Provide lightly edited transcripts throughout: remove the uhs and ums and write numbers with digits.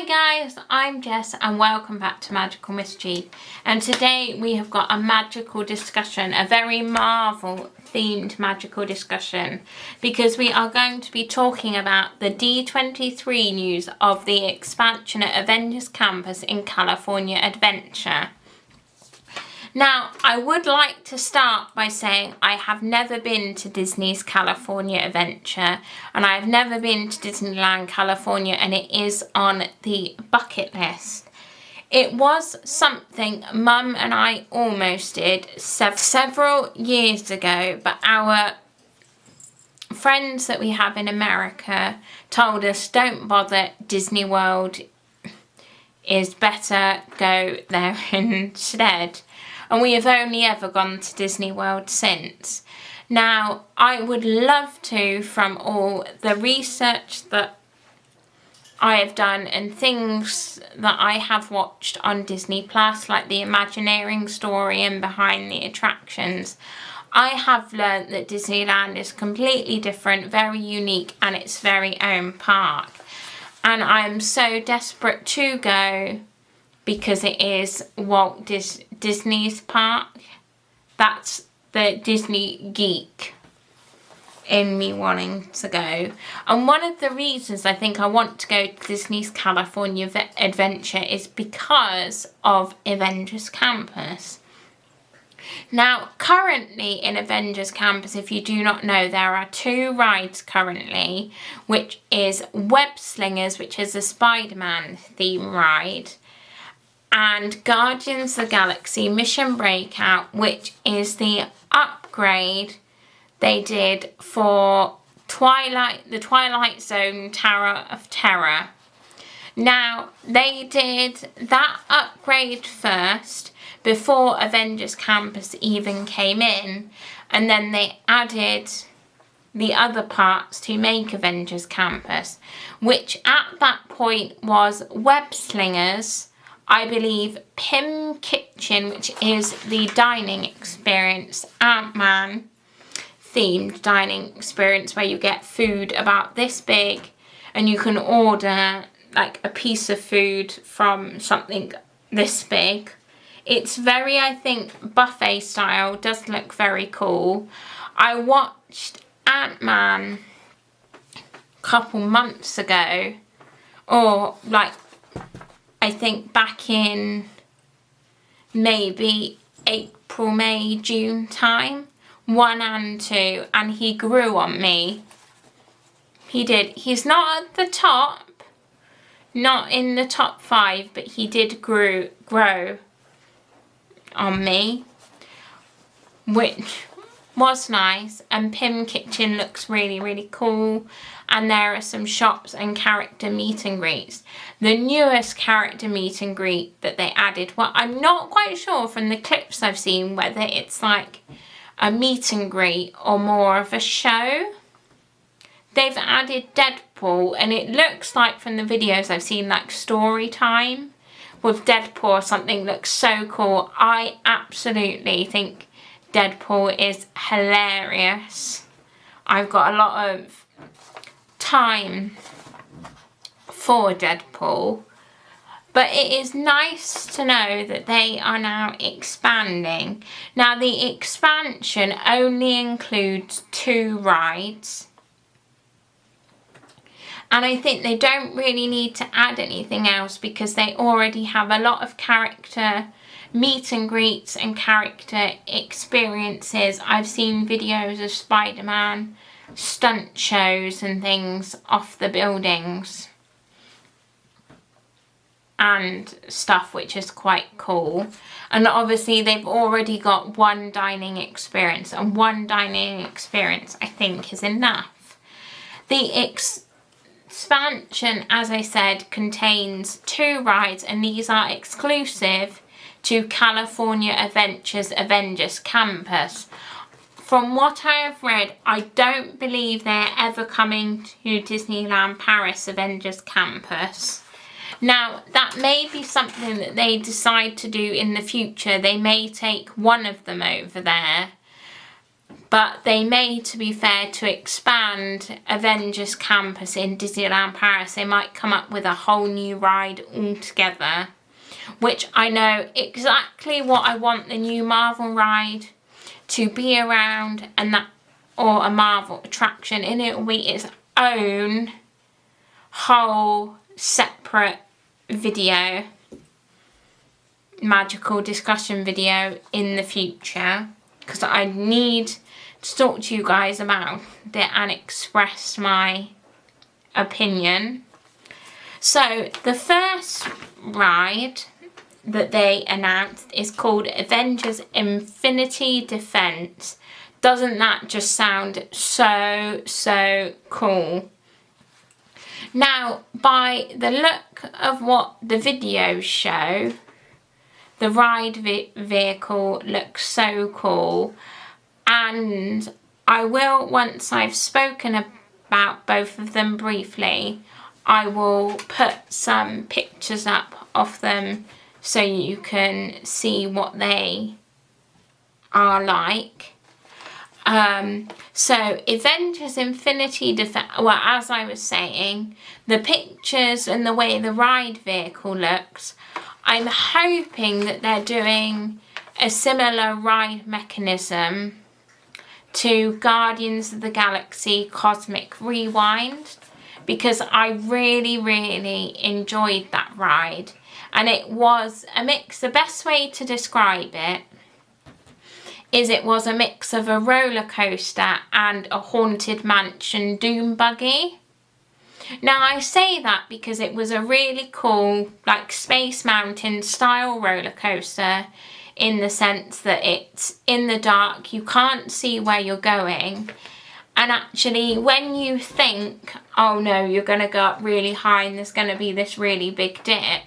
guys, I'm Jess and welcome back to Magical Mischief, and today we have got a magical discussion, a very Marvel themed magical discussion, because we are going to be talking about the D23 news of the expansion at Avengers Campus in California Adventure. Now, I would like to start by saying I have never been to Disney's California Adventure, and I have never been to Disneyland California, and it is on the bucket list. It was something Mum and I almost did several years ago, but our friends that we have in America told us don't bother, Disney World is better, go there instead. And we have only ever gone to Disney World since. Now, I would love to, from all the research that I have done and things that I have watched on Disney Plus, like the Imagineering story and behind the attractions, I have learnt that Disneyland is completely different, very unique, and its very own park. And I'm so desperate to go, because it is Walt Disney's park. That's the Disney geek in me wanting to go. And one of the reasons I think I want to go to Disney's California Adventure is because of Avengers Campus. Now, currently in Avengers Campus, if you do not know, there are two rides currently, which is Web Slingers, which is a Spider-Man theme ride, and Guardians of the Galaxy Mission Breakout, which is the upgrade they did for the Twilight Zone Tower of Terror. Now, they did that upgrade first before Avengers Campus even came in, and then they added the other parts to make Avengers Campus, which at that point was Web Slingers, I believe Pym Kitchen, which is the dining experience, Ant-Man themed dining experience, where you get food about this big and you can order like a piece of food from something this big. It's very, I think, buffet style, does look very cool. I watched Ant-Man a couple months ago, or like I think back in maybe April, May, June time, 1 and 2, and he grew on me. He did. He's not at the top, not in the top 5, but he did grow on me, which was nice. And Pym Kitchen looks really, really cool, and there are some shops and character meet and greets. The newest character meet and greet that they added, well, I'm not quite sure from the clips I've seen whether it's like a meet and greet or more of a show. They've added Deadpool, and it looks like from the videos I've seen like story time with Deadpool or something. Looks so cool. I absolutely think Deadpool is hilarious. I've got a lot of time for Deadpool, but it is nice to know that they are now expanding. Now, the expansion only includes 2 rides, and I think they don't really need to add anything else because they already have a lot of character meet and greets and character experiences. I've seen videos of Spider-Man stunt shows and things off the buildings and stuff, which is quite cool. And obviously they've already got 1 dining experience, and 1 dining experience I think is enough. The expansion, as I said, contains 2 rides, and these are exclusive to California Adventures Avengers Campus. From what I have read, I don't believe they're ever coming to Disneyland Paris Avengers Campus. Now, that may be something that they decide to do in the future. They may take one of them over there. But they may, to be fair, to expand Avengers Campus in Disneyland Paris, they might come up with a whole new ride altogether, which I know exactly what I want the new Marvel ride to be around, and that, or a Marvel attraction, and it will be its own whole separate video, magical discussion video in the future, because I need to talk to you guys about it and express my opinion. So the first ride that they announced is called Avengers Infinity Defense. Doesn't that just sound so cool? Now, by the look of what the videos show, the ride vehicle looks so cool, and I will, once I've spoken about both of them briefly, I will put some pictures up of them so you can see what they are like. So Avengers Infinity Defense, well, as I was saying, the pictures and the way the ride vehicle looks, I'm hoping that they're doing a similar ride mechanism to Guardians of the Galaxy Cosmic Rewind, because I really enjoyed that ride, and it was a mix. The best way to describe it is it was a mix of a roller coaster and a haunted mansion doom buggy. Now I say that because it was a really cool, like, Space Mountain style roller coaster, in the sense that it's in the dark, you can't see where you're going, and actually when you think, oh no, you're going to go up really high and there's going to be this really big dip,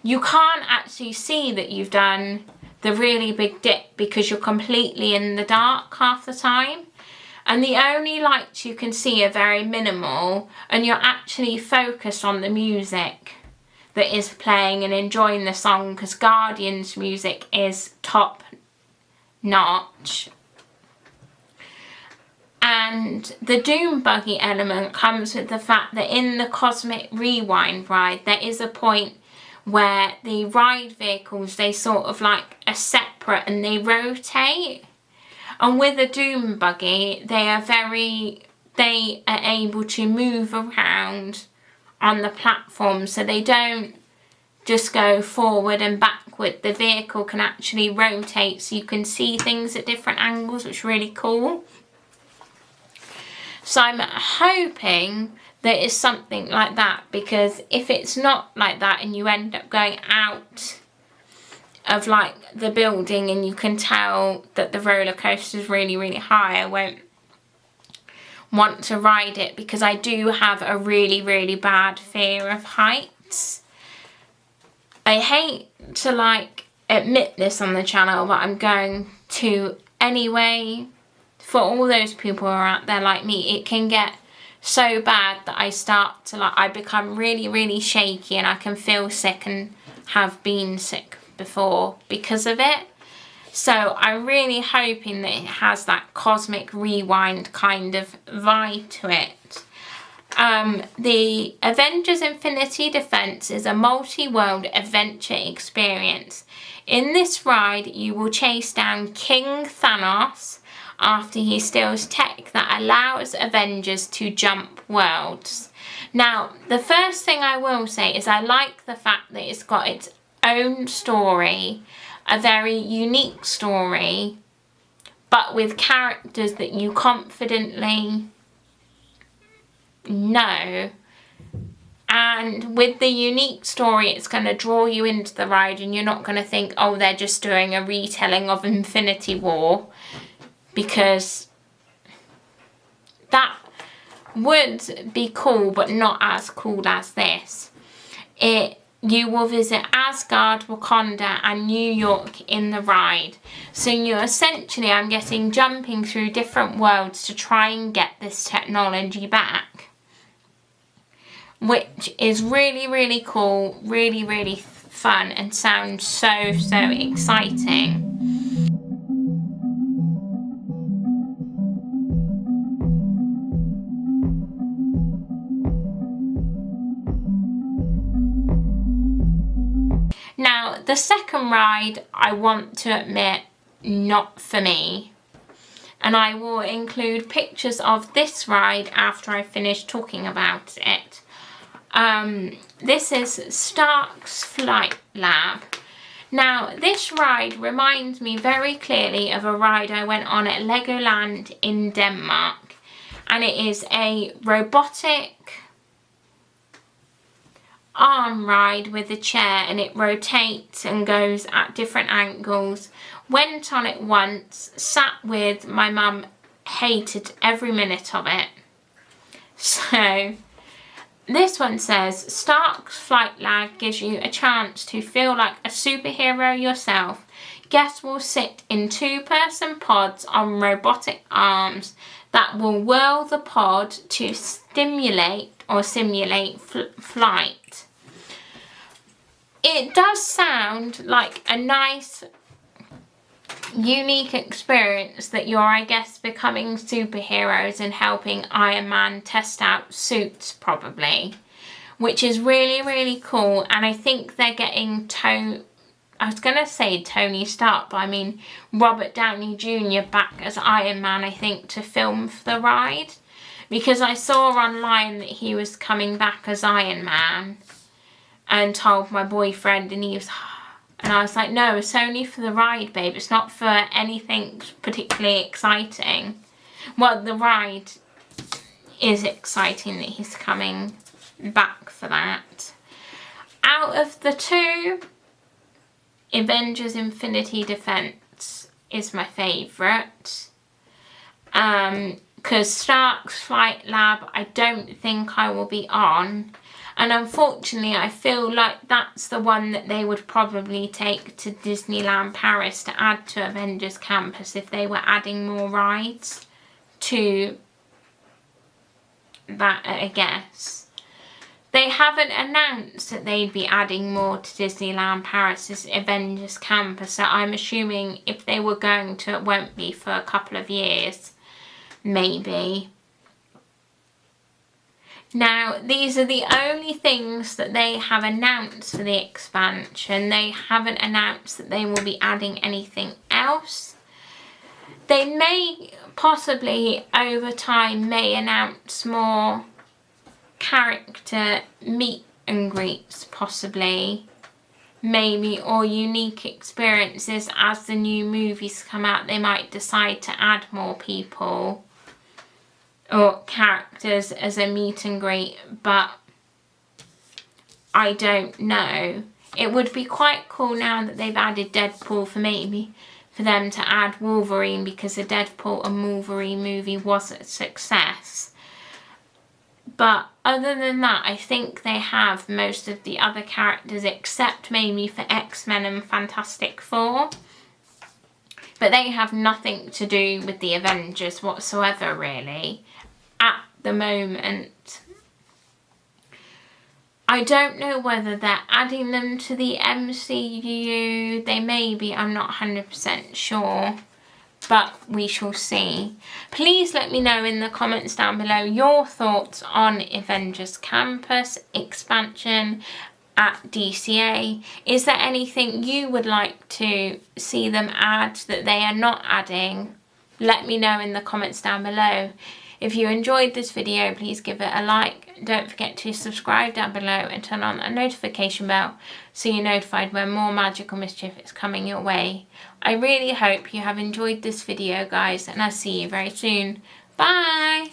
you can't actually see that you've done the really big dip because you're completely in the dark half the time, and the only lights you can see are very minimal, and you're actually focused on the music that is playing and enjoying the song, because Guardians music is top notch. And the doom buggy element comes with the fact that in the Cosmic Rewind ride, there is a point where the ride vehicles, they sort of like are separate and they rotate. And with a doom buggy, they are able to move around on the platform, so they don't just go forward and backward. The vehicle can actually rotate, so you can see things at different angles, which is really cool. So I'm hoping that it's something like that, because if it's not like that and you end up going out of like the building and you can tell that the roller coaster is really high, I won't want to ride it, because I do have a really bad fear of heights. I hate to like admit this on the channel, but I'm going to anyway. For all those people who are out there like me, it can get so bad that I start to like, I become really shaky, and I can feel sick and have been sick before because of it. So I'm really hoping that it has that Cosmic Rewind kind of vibe to it. The Avengers Infinity Defense is a multi-world adventure experience. In this ride, you will chase down King Thanos after he steals tech that allows Avengers to jump worlds. Now, the first thing I will say is I like the fact that it's got its own story, a very unique story, but with characters that you confidently know. And with the unique story, it's going to draw you into the ride, and you're not going to think, oh, they're just doing a retelling of Infinity War, because that would be cool, but not as cool as this. You will visit Asgard, Wakanda and New York in the ride. So you're essentially, I'm guessing, jumping through different worlds to try and get this technology back, which is really cool, really fun, and sounds so exciting. The second ride, I want to admit, not for me. And I will include pictures of this ride after I finish talking about it. This is Stark's Flight Lab. Now, this ride reminds me very clearly of a ride I went on at Legoland in Denmark. And it is a robotic arm ride with a chair, and it rotates and goes at different angles. Went on it once, sat with my mum, hated every minute of it. So this one says, Stark's Flight Lab gives you a chance to feel like a superhero yourself. Guests will sit in 2-person pods on robotic arms that will whirl the pod to simulate flight. It does sound like a nice, unique experience that you're, I guess, becoming superheroes and helping Iron Man test out suits, probably, which is really, really cool. And I think they're getting I was going to say Tony Stark, but I mean Robert Downey Jr. back as Iron Man, I think, to film for the ride. Because I saw online that he was coming back as Iron Man, and told my boyfriend, and I was like, no, it's only for the ride, babe. It's not for anything particularly exciting. Well, the ride is exciting that he's coming back for that. Out of the two, Avengers Infinity Defense is my favourite. Because Stark's Flight Lab, I don't think I will be on. And unfortunately, I feel like that's the one that they would probably take to Disneyland Paris to add to Avengers Campus if they were adding more rides to that, I guess. They haven't announced that they'd be adding more to Disneyland Paris' Avengers Campus, so I'm assuming if they were going to, it won't be for a couple of years, maybe. Now, these are the only things that they have announced for the expansion. They haven't announced that they will be adding anything else. They may possibly, over time, may announce more character meet and greets, possibly. Maybe, or unique experiences. As the new movies come out, they might decide to add more people or characters as a meet and greet, but I don't know. It would be quite cool now that they've added Deadpool for them to add Wolverine, because the Deadpool and Wolverine movie was a success. But other than that, I think they have most of the other characters, except maybe for X-Men and Fantastic Four. But they have nothing to do with the Avengers whatsoever, really, at the moment. I don't know whether they're adding them to the MCU. They may be, I'm not 100% sure. But we shall see. Please let me know in the comments down below your thoughts on Avengers Campus expansion at DCA. Is there anything you would like to see them add that they are not adding? Let me know in the comments down below. If you enjoyed this video, please give it a like. Don't forget to subscribe down below and turn on that notification bell so you're notified when more magical mischief is coming your way. I really hope you have enjoyed this video, guys, and I'll see you very soon. Bye!